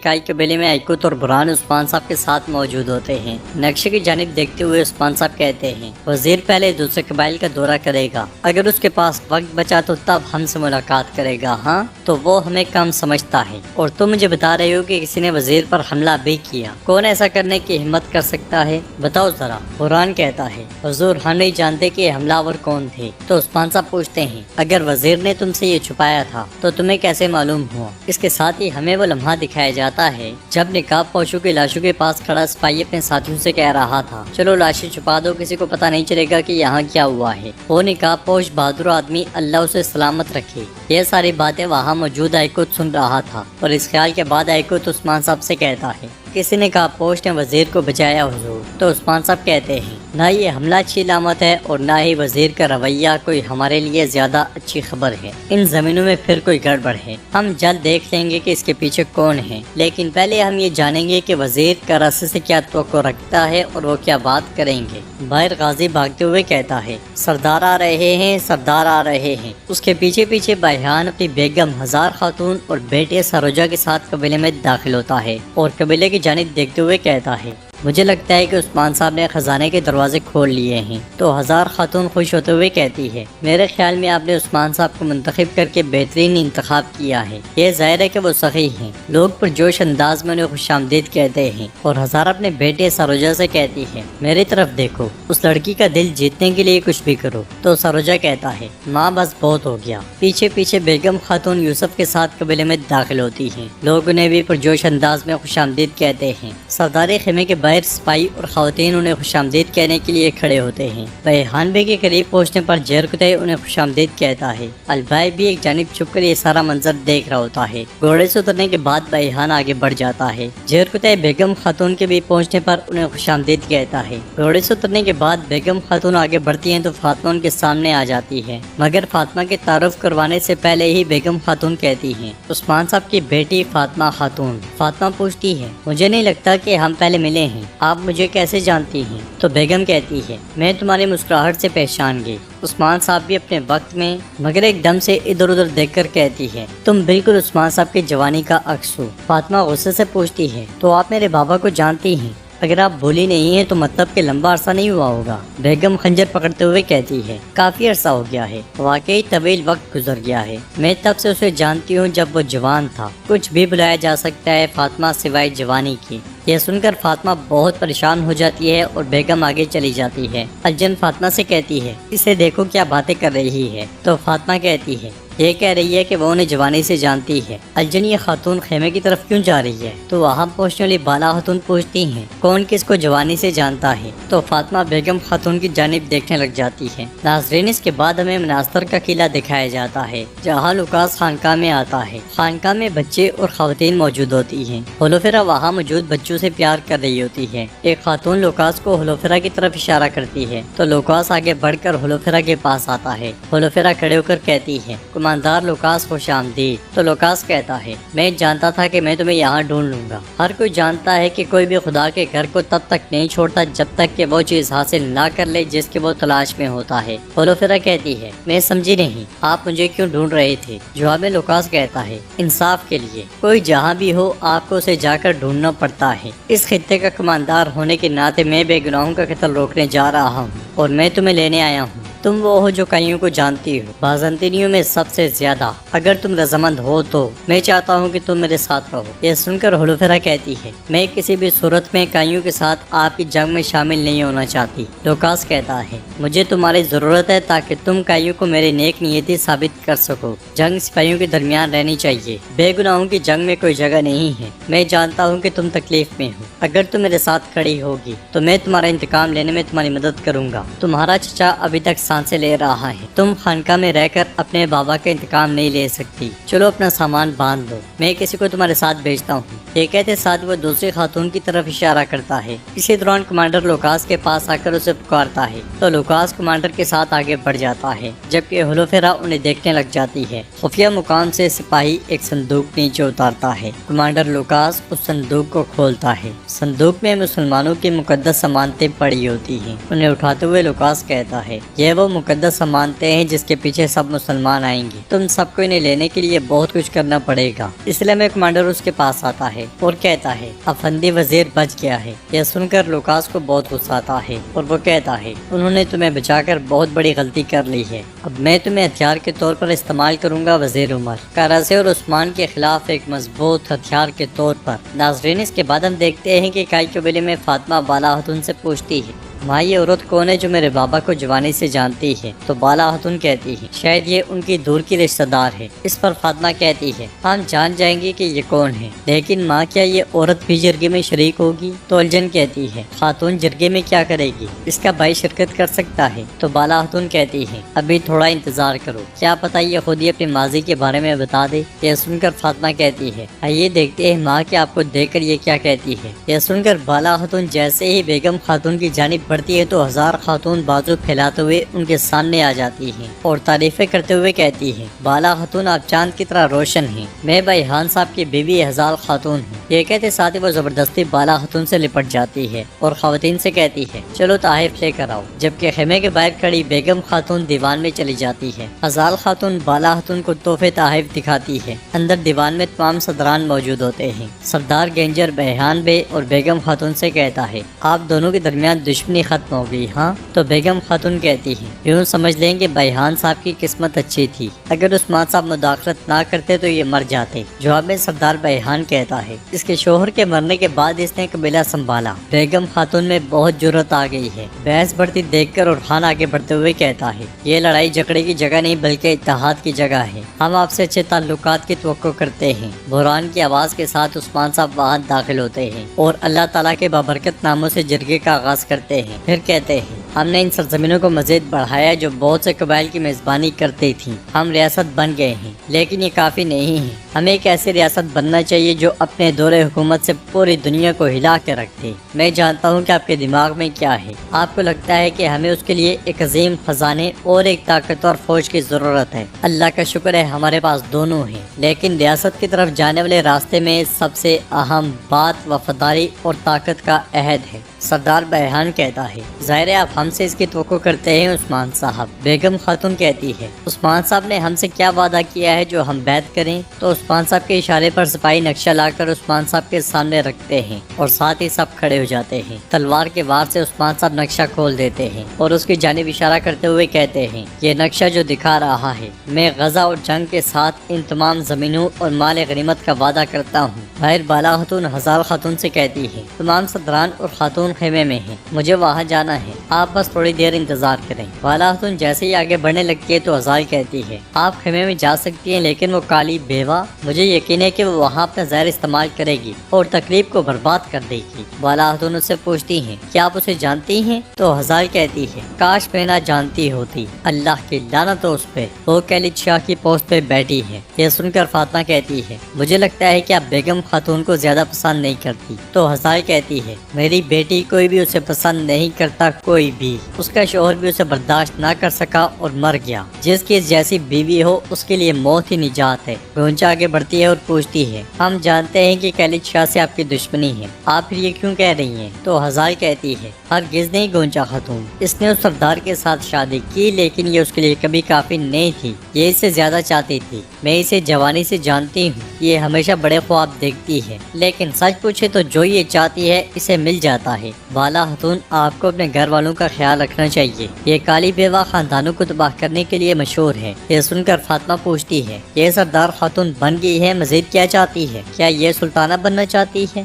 Sky कबीले में आइकुत और बुरहान उस्मान साहब के साथ मौजूद होते हैं। नक्शे की जानिब देखते हुए उस्मान साहब कहते हैं, वजीर पहले दूसरे कबाइल का दौरा करेगा, अगर उसके पास वक्त बचा तो तब हमसे मुलाकात करेगा। हाँ, तो वो हमें कम समझता है। और तुम मुझे बता रहे हो कि किसी ने वजीर पर हमला भी किया। कौन ऐसा करने की हिम्मत कर सकता है, बताओ जरा। बुरहान कहता है, हुजूर हम नहीं जानते कि हमलावर कौन थे। तो उस्मान साहब पूछते हैं, अगर वजीर ने तुमसे ये छुपाया था तो तुम्हें कैसे मालूम हुआ? इसके साथ ही हमें वो लम्हा दिखाया जाता है जब नकाबपोशों की लाशों के पास खड़ा सिपाही अपने साथियों से कह रहा था, चलो लाशें छुपा दो, किसी को पता नहीं चलेगा कि यहाँ क्या हुआ है। वो नकाबपोश बहादुर आदमी अल्लाह उसे सलामत रखे। ये सारी बातें वहाँ मौजूद आइकुत सुन रहा था और इस ख्याल के बाद आइकुत उस्मान साहब से कहता है, किसी नकाबपोश ने वजीर को बचाया हुजूर। तो उस्मान साहब कहते हैं, ना ये हमला अच्छी लामत है और ना ही वजीर का रवैया कोई हमारे लिए ज्यादा अच्छी खबर है। इन जमीनों में फिर कोई गड़बड़ है। हम जल्द देख लेंगे कि इसके पीछे कौन है, लेकिन पहले हम ये जानेंगे कि वजीर का रस्से से क्या तवक्को रखता है और वो क्या बात करेंगे। बाहर गाजी भागते हुए कहता है, सरदार आ रहे हैं, सरदार आ रहे हैं। उसके पीछे पीछे बयान अपनी बेगम हजार खातून और बेटे सरोजा के साथ कबीले में दाखिल होता है और कबीले की जानिब देखते हुए कहता है, मुझे लगता है कि उस्मान साहब ने खजाने के दरवाजे खोल लिए हैं। तो हजार खातून खुश होते हुए कहती है, मेरे ख्याल में आपने उस्मान साहब को मुंतखब करके बेहतरीन इंतखाब किया है। ये जाहिर है कि वो सही हैं। लोग पुरजोश अंदाज में उन्हें खुशामदीद कहते हैं और हजार अपने बेटे सरोजा से कहती है, मेरी तरफ देखो, उस लड़की का दिल जीतने के लिए कुछ भी करो। तो सरोजा कहता है, माँ बस बहुत हो गया। पीछे पीछे बेगम खातून यूसुफ के साथ कबीले में दाखिल होती है। लोग उन्हें भी पुरजोश अंदाज में खुशामदीद कहते हैं। सरदारी खेमे के बाहर सिपाही और खवातीन उन्हें खुशामदीद कहने के लिए खड़े होते हैं। बयान बे के करीब पहुंचने पर जेरकुतई उन्हें खुशामदीद कहता है। अलबाई भी एक जानिब छुप कर ये सारा मंजर देख रहा होता है। घोड़े से उतरने के बाद बयान आगे बढ़ जाता है। जेरकुतई बेगम खातून के भी पहुंचने पर उन्हें खुशामदीद कहता है। घोड़े से उतरने के बाद बेगम खातून आगे बढ़ती है तो फातिमा उनके सामने आ जाती है, मगर फातिमा के तारुफ करवाने से पहले ही बेगम खातून कहती है, उस्मान साहब की बेटी फातिमा खातून। फातिमा पूछती है, मुझे नहीं लगता कि हम पहले मिले हैं, आप मुझे कैसे जानती हैं? तो बेगम कहती है, मैं तुम्हारी मुस्कुराहट से पहचान गई। उस्मान साहब भी अपने वक्त में, मगर एकदम से इधर उधर देखकर कहती है, तुम बिल्कुल उस्मान साहब की जवानी का अक्स हो। फातिमा गुस्से से पूछती है, तो आप मेरे बाबा को जानती हैं? अगर आप भूली नहीं है तो मतलब कि लंबा अरसा नहीं हुआ होगा। बेगम खंजर पकड़ते हुए कहती है, काफी अरसा हो गया है, वाकई तवील वक्त गुजर गया है। मैं तब से उसे जानती हूँ जब वो जवान था। कुछ भी बुलाया जा सकता है फातिमा सिवाय जवानी की। यह सुनकर फातिमा बहुत परेशान हो जाती है और बेगम आगे चली जाती है। अलजन फातिमा से कहती है, इसे देखो क्या बातें कर रही है। तो फातिमा कहती है, ये कह रही है कि वो उन्हें जवानी से जानती है। अलजन ये खातून खेमे की तरफ क्यों जा रही है? तो वहाँ पहुँचने वाली बाला खातून पूछती हैं, कौन किसको जवानी से जानता है? तो फातिमा बेगम खातून की जानिब देखने लग जाती है। नाज़रीन, इसके बाद हमें मनास्तर का किला दिखाया जाता है जहाँ लुकास खानका में आता है। खानका में बच्चे और खवातीन मौजूद होती हैं। होलोफेरा वहाँ मौजूद बच्चों से प्यार कर रही होती है। एक खातून लुकास को होलोफेरा की तरफ इशारा करती है तो लुकास आगे बढ़कर होलोफेरा के पास आता है। होलोफेरा खड़े होकर कहती है, कमांडर लुकास खुशामदीद। तो लुकास कहता है, मैं जानता था कि मैं तुम्हें यहाँ ढूंढ लूंगा। हर कोई जानता है कि कोई भी खुदा के घर को तब तक नहीं छोड़ता जब तक कि वो चीज हासिल ना कर ले जिसकी वो तलाश में होता है। होलोफेरा कहती है, मैं समझी नहीं, आप मुझे क्यों ढूंढ रहे थे? जवाब में लुकास कहता है, इंसाफ के लिए। कोई जहाँ भी हो आपको उसे जाकर ढूंढना पड़ता है। इस खित्ते का कमांडर होने के नाते मैं बेगुनाहों का कत्ल रोकने जा रहा हूँ और मैं तुम्हें लेने आया हूँ। तुम वो हो जो कईयों को जानती हो, बाज़ंतीनियों में सबसे ज्यादा। अगर तुम रजामंद हो तो मैं चाहता हूँ कि तुम मेरे साथ रहो। यह सुनकर होलोफेरा कहती है, मैं किसी भी सूरत में कईयों के साथ आपकी जंग में शामिल नहीं होना चाहती। लुकास कहता है, मुझे तुम्हारी जरूरत है ताकि तुम कईयों को मेरी नेक नियति साबित कर सको। जंग सिपाहियों के दरमियान रहनी चाहिए। बेगुनाहों की जंग में कोई जगह नहीं है। मैं जानता हूँ कि तुम तकलीफ में हो। अगर तुम मेरे साथ खड़ी होगी तो मैं तुम्हारा इंतकाम लेने में तुम्हारी मदद करूँगा। तुम्हारा चचा अभी तक सांसें ले रहा है। तुम खानका में रहकर अपने बाबा का इंतकाम नहीं ले सकती। चलो अपना सामान बांध लो, मैं किसी को तुम्हारे साथ भेजता हूँ। ये कहते साथ वो दूसरी खातून की तरफ इशारा करता है। इसी दौरान कमांडर लुकास के पास आकर उसे पुकारता है तो लुकास कमांडर के साथ आगे बढ़ जाता है, जबकि होलोफेरा उन्हें देखने लग जाती है। खुफिया मुकाम से सिपाही एक संदूक नीचे उतारता है। कमांडर लुकास उस संदूक को खोलता है। संदूक में मुसलमानों की मुकद्दस अमानतें पड़ी होती हैं। उन्हें उठाते हुए लुकास कहता है, यह वो मुकद्दस अमानतें हैं जिसके पीछे सब मुसलमान आएंगे। तुम सबको इन्हें लेने के लिए बहुत कुछ करना पड़ेगा। इसलिए मैं कमांडर उसके पास आता है। اور کہتا ہے افندی وزیر بچ گیا ہے۔ یہ سن کر لوکاس کو بہت غصہ آتا ہے اور وہ کہتا ہے انہوں نے تمہیں بچا کر بہت بڑی غلطی کر لی ہے، اب میں تمہیں ہتھیار کے طور پر استعمال کروں گا وزیر عمر، کاراسے اور عثمان کے خلاف ایک مضبوط ہتھیار کے طور پر۔ ناظرین اس کے بعد ہم دیکھتے ہیں کہ کائی قبیلے میں فاطمہ بالا خاتون سے پوچھتی ہے ماں یہ عورت کون ہے جو میرے بابا کو جوانی سے جانتی ہے؟ تو بالا خاتون کہتی ہے شاید یہ ان کی دور کی رشتہ دار ہے۔ اس پر فاطمہ کہتی ہے ہم جان جائیں گے کہ یہ کون ہے، لیکن ماں کیا یہ عورت بھی جرگے میں شریک ہوگی؟ تو الجن کہتی ہے خاتون جرگے میں کیا کرے گی، اس کا بھائی شرکت کر سکتا ہے۔ تو بالا خاتون کہتی ہے ابھی تھوڑا انتظار کرو، کیا پتہ یہ خود ہی اپنے ماضی کے بارے میں بتا دے۔ یہ سن کر فاطمہ کہتی ہے آئیے دیکھتے ہیں ماں کہ آپ کو دیکھ کر یہ کیا کہتی ہے۔ یہ سن کر بالا خاتون جیسے ہی بیگم خاتون کی جانب بڑھتی ہے تو ہزار خاتون بازو پھیلاتے ہوئے ان کے سامنے آ جاتی ہیں اور تعریفیں کرتے ہوئے کہتی ہیں بالا خاتون آپ چاند کی طرح روشن ہیں، میں بھیحان صاحب کی بیوی ہزار خاتون ہوں۔ یہ کہتے ساتھ ہی وہ زبردستی بالا خاتون سے لپٹ جاتی ہے اور خواتین سے کہتی ہے چلو تحائف لے کر آؤ، جبکہ خیمے کے باہر کھڑی بیگم خاتون دیوان میں چلی جاتی ہے۔ ہزار خاتون بالا خاتون کو تحفے تحائف دکھاتی ہے۔ اندر دیوان میں تمام صدران موجود ہوتے ہیں۔ سردار گینجر بھیحان بے اور بیگم خاتون سے کہتا ہے آپ دونوں کے درمیان دشمنی ختم ہو گئی ہاں؟ تو بیگم خاتون کہتی ہے یوں سمجھ لیں کہ بھیحان صاحب کی قسمت اچھی تھی، اگر عثمان صاحب مداخلت نہ کرتے تو یہ مر جاتے۔ جواب میں سردار بھیحان کہتا ہے اس کے شوہر کے مرنے کے بعد اس نے قبیلہ سنبھالا۔ بیگم خاتون میں بہت جرأت آ گئی ہے۔ بحث بڑھتی دیکھ کر عرفان آگے بڑھتے ہوئے کہتا ہے یہ لڑائی جھگڑے کی جگہ نہیں بلکہ اتحاد کی جگہ ہے، ہم آپ سے اچھے تعلقات کی توقع کرتے ہیں۔ بحران کی آواز کے ساتھ عثمان صاحب وہاں داخل ہوتے ہیں اور اللہ تعالیٰ کے بابرکت ناموں سے جرگے کا آغاز کرتے ہیں۔ پھر کہتے ہیں ہم نے ان سرزمینوں کو مزید بڑھایا جو بہت سے قبائل کی میزبانی کرتی تھیں، ہم ریاست بن گئے ہیں، لیکن یہ کافی نہیں ہے، ہمیں ایک ایسی ریاست بننا چاہیے جو اپنے دور حکومت سے پوری دنیا کو ہلا کے رکھ دے۔ میں جانتا ہوں کہ آپ کے دماغ میں کیا ہے، آپ کو لگتا ہے کہ ہمیں اس کے لیے ایک عظیم خزانے اور ایک طاقتور فوج کی ضرورت ہے۔ اللہ کا شکر ہے ہمارے پاس دونوں ہیں، لیکن ریاست کی طرف جانے والے راستے میں سب سے اہم بات وفاداری اور طاقت کا عہد ہے۔ سردار بھیحان کہتا ہے ظاہر ہے آپ ہم سے اس کی توقع کرتے ہیں عثمان صاحب۔ بیگم خاتون کہتی ہے عثمان صاحب نے ہم سے کیا وعدہ کیا ہے جو ہم بیعت کریں؟ تو عثمان صاحب کے اشارے پر سپاہی نقشہ لا کر عثمان صاحب کے سامنے رکھتے ہیں اور ساتھ ہی سب کھڑے ہو جاتے ہیں۔ تلوار کے وار سے عثمان صاحب نقشہ کھول دیتے ہیں اور اس کی جانب اشارہ کرتے ہوئے کہتے ہیں یہ نقشہ جو دکھا رہا ہے میں غزہ اور جنگ کے ساتھ ان تمام زمینوں اور مال غنیمت کا وعدہ کرتا ہوں۔ باہر بالا خاتون ہزار خاتون سے کہتی ہے تمام صدران اور خاتون خیمے میں ہیں، مجھے وہاں جانا ہے، آپ بس تھوڑی دیر انتظار کریں۔ بالا خاتون جیسے ہی آگے بڑھنے لگتی ہے تو ہزار کہتی ہے آپ خیمے میں جا سکتی ہیں، لیکن وہ کالی بیوہ مجھے یقین ہے کہ وہ وہاں اپنا زہر استعمال کرے گی اور تقریب کو برباد کر دے گی۔ بالا خاتون اس سے پوچھتی ہیں کیا آپ اسے جانتی ہیں؟ تو ہزار کہتی ہے کاش میں نہ جانتی ہوتی، اللہ کی لعنت ہو اس پہ، وہ کیلت شاہ کی پوسٹ پہ بیٹھی ہے۔ یہ سن کر فاطمہ کہتی ہے مجھے لگتا ہے کہ آپ بیگم خاتون کو زیادہ پسند نہیں کرتی۔ تو ہزار کہتی ہے میری بیٹی کوئی بھی اسے پسند نہیں کرتا، کوئی بھی، اس کا شوہر بھی اسے برداشت نہ کر سکا اور مر گیا، جس کی جیسی بیوی ہو اس کے لیے موت ہی نجات ہے۔ گونچا آگے بڑھتی ہے اور پوچھتی ہے ہم جانتے ہیں کہ کیلت شاہ سے آپ کی دشمنی ہے، آپ پھر یہ کیوں کہہ رہی ہیں؟ تو ہزار کہتی ہے ہرگز نہیں گونچا خاتون، اس نے اس سردار کے ساتھ شادی کی لیکن یہ اس کے لیے کبھی کافی نہیں تھی، یہ اسے زیادہ چاہتی تھی، میں اسے جوانی سے جانتی ہوں، یہ ہمیشہ بڑے خواب دیکھتی ہے، لیکن سچ پوچھے تو جو یہ چاہتی ہے اسے مل جاتا ہے۔ بالا خاتون آپ کو اپنے گھر والوں کا خیال رکھنا چاہیے، یہ کالی بیوہ خاندانوں کو تباہ کرنے کے لیے مشہور ہے۔ یہ سن کر فاطمہ پوچھتی ہے یہ سردار خاتون بن گئی ہے، مزید کیا چاہتی ہے؟ کیا یہ سلطانہ بننا چاہتی ہے؟